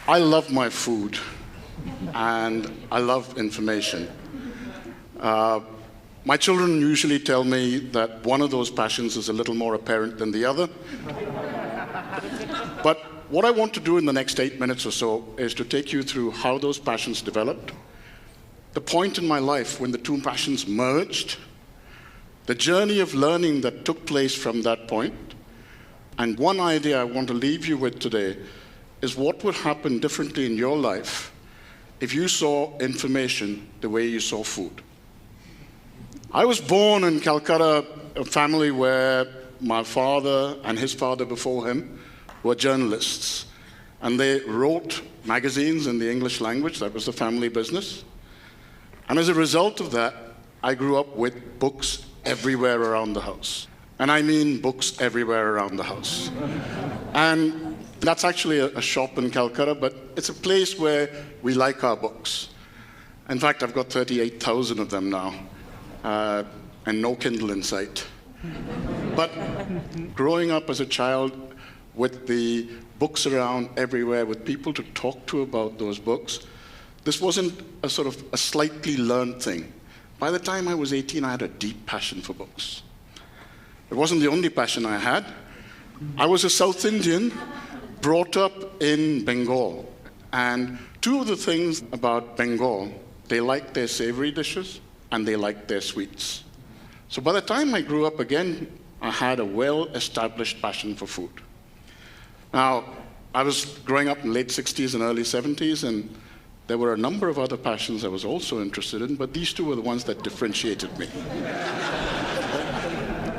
I love my food, and I love information. My children usually tell me that one of those passions is a little more apparent than the other. But what I want to do in the next 8 minutes or so is to take you through how those passions developed, the point in my life when the two passions merged, the journey of learning that took place from that point, and one idea I want to leave you with today is what would happen differently in your life if you saw information the way you saw food. I was born in Calcutta, a family where my father and his father before him were journalists. And they wrote magazines in the English language. That was the family business. And as a result of that, I grew up with books everywhere around the house. And I mean books everywhere around the house. And that's actually a shop in Calcutta, but it's a place where we like our books. In fact, I've got 38,000 of them now, and no Kindle in sight. But growing up as a child with the books around everywhere, with people to talk to about those books, this wasn't a sort of a slightly learned thing. By the time I was 18, I had a deep passion for books. It wasn't the only passion I had. I was a South Indian brought up in Bengal. And two of the things about Bengal, they like their savory dishes and they like their sweets. So by the time I grew up again, I had a well-established passion for food. Now, I was growing up in the late 60s and early 70s, and there were a number of other passions I was also interested in, but these two were the ones that differentiated me.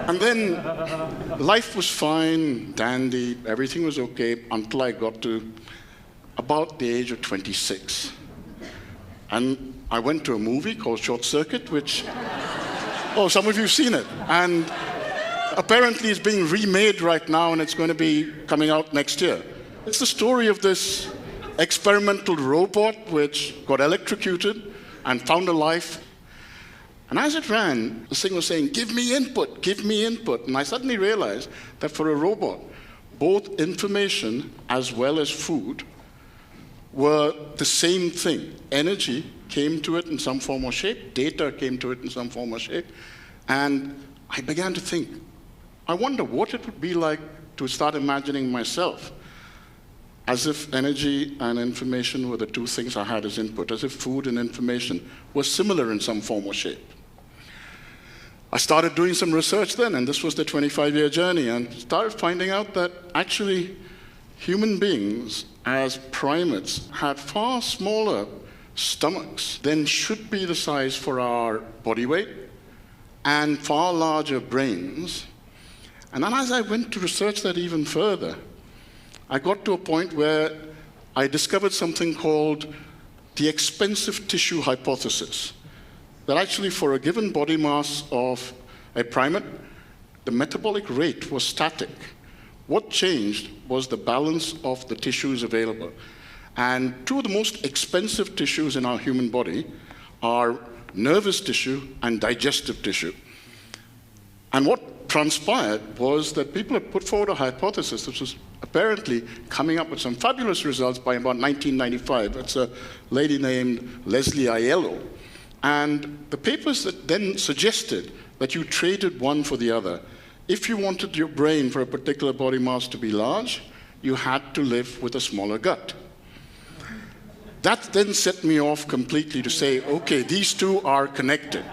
And then life was fine, dandy, everything was okay until I got to about the age of 26. And I went to a movie called Short Circuit, which, oh, some of you have seen it. And apparently it's being remade right now, and it's going to be coming out next year. It's the story of this experimental robot which got electrocuted and found a life. And as it ran, the thing was saying, give me input, give me input. And I suddenly realized that for a robot, both information as well as food were the same thing. Energy came to it in some form or shape, data came to it in some form or shape, and I began to think, I wonder what it would be like to start imagining myself as if energy and information were the two things I had as input, as if food and information were similar in some form or shape. I started doing some research then, and this was the 25-year journey, and started finding out that actually human beings as primates had far smaller stomachs than should be the size for our body weight, and far larger brains. And then as I went to research that even further, I got to a point where I discovered something called the expensive tissue hypothesis. That actually for a given body mass of a primate, the metabolic rate was static. What changed was the balance of the tissues available. And two of the most expensive tissues in our human body are nervous tissue and digestive tissue. And what transpired was that people had put forward a hypothesis which was apparently coming up with some fabulous results by about 1995. It's a lady named Leslie Aiello. And the papers that then suggested that you traded one for the other. If you wanted your brain for a particular body mass to be large, you had to live with a smaller gut. That then set me off completely to say, okay, these two are connected.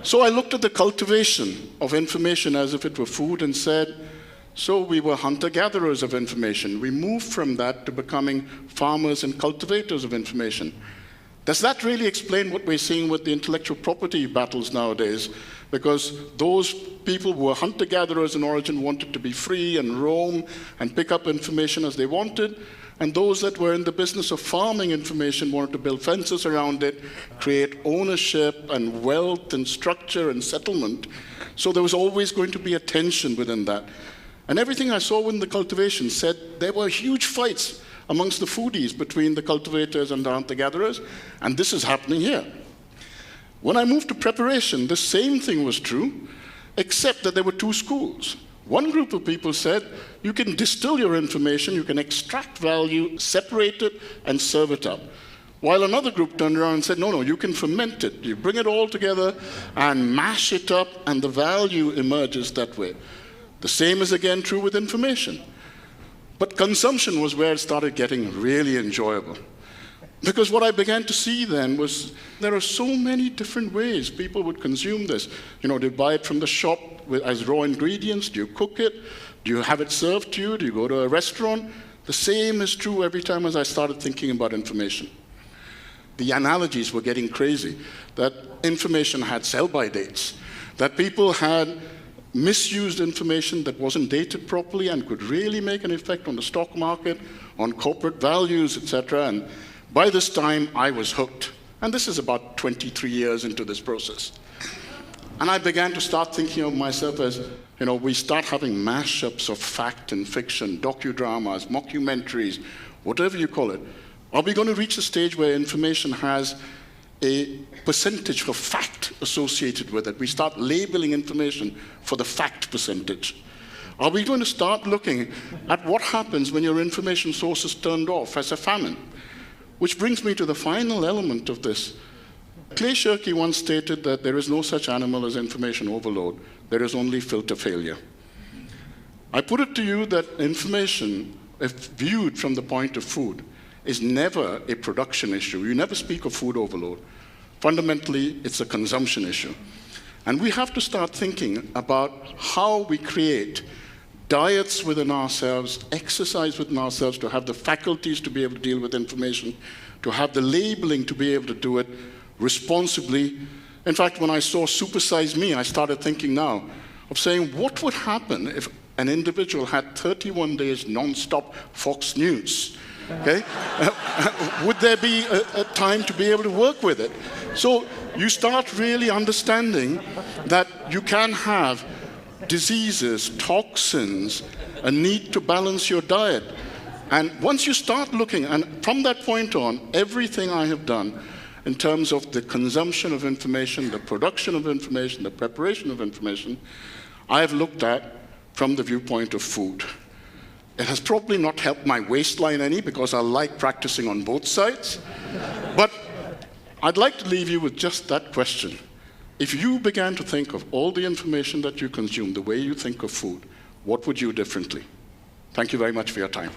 So I looked at the cultivation of information as if it were food and said, so we were hunter-gatherers of information. We moved from that to becoming farmers and cultivators of information. Does that really explain what we're seeing with the intellectual property battles nowadays? Because those people who were hunter-gatherers in origin wanted to be free and roam and pick up information as they wanted, and those that were in the business of farming information wanted to build fences around it, create ownership and wealth and structure and settlement. So there was always going to be a tension within that. And everything I saw in the cultivation said there were huge fights amongst the foodies between the cultivators and the hunter-gatherers, and this is happening here. When I moved to preparation, the same thing was true, except that there were two schools. One group of people said, you can distill your information, you can extract value, separate it, and serve it up. While another group turned around and said, no, you can ferment it. You bring it all together and mash it up, and the value emerges that way. The same is again true with information. But consumption was where it started getting really enjoyable. Because what I began to see then was there are so many different ways people would consume this. You know, do you buy it from the shop as raw ingredients? Do you cook it? Do you have it served to you? Do you go to a restaurant? The same is true every time as I started thinking about information. The analogies were getting crazy, that information had sell-by dates, that people had misused information that wasn't dated properly and could really make an effect on the stock market, on corporate values, etc. And by this time, I was hooked. And this is about 23 years into this process. And I began to start thinking of myself as, you know, we start having mashups of fact and fiction, docudramas, mockumentaries, whatever you call it. Are we going to reach a stage where information has a percentage of fact associated with it? We start labeling information for the fact percentage. Are we going to start looking at what happens when your information source is turned off as a famine? Which brings me to the final element of this. Clay Shirky once stated that there is no such animal as information overload. There is only filter failure. I put it to you that information, if viewed from the point of food, is never a production issue. You never speak of food overload. Fundamentally, it's a consumption issue. And we have to start thinking about how we create diets within ourselves, exercise within ourselves to have the faculties to be able to deal with information, to have the labeling to be able to do it responsibly. In fact, when I saw Supersize Me, I started thinking now of saying, what would happen if an individual had 31 days non-stop Fox News? Okay? Would there be a time to be able to work with it? So you start really understanding that you can have diseases, toxins, a need to balance your diet. And once you start looking, and from that point on, everything I have done in terms of the consumption of information, the production of information, the preparation of information, I have looked at from the viewpoint of food. It has probably not helped my waistline any because I like practicing on both sides. But I'd like to leave you with just that question. If you began to think of all the information that you consume, the way you think of food, what would you do differently? Thank you very much for your time.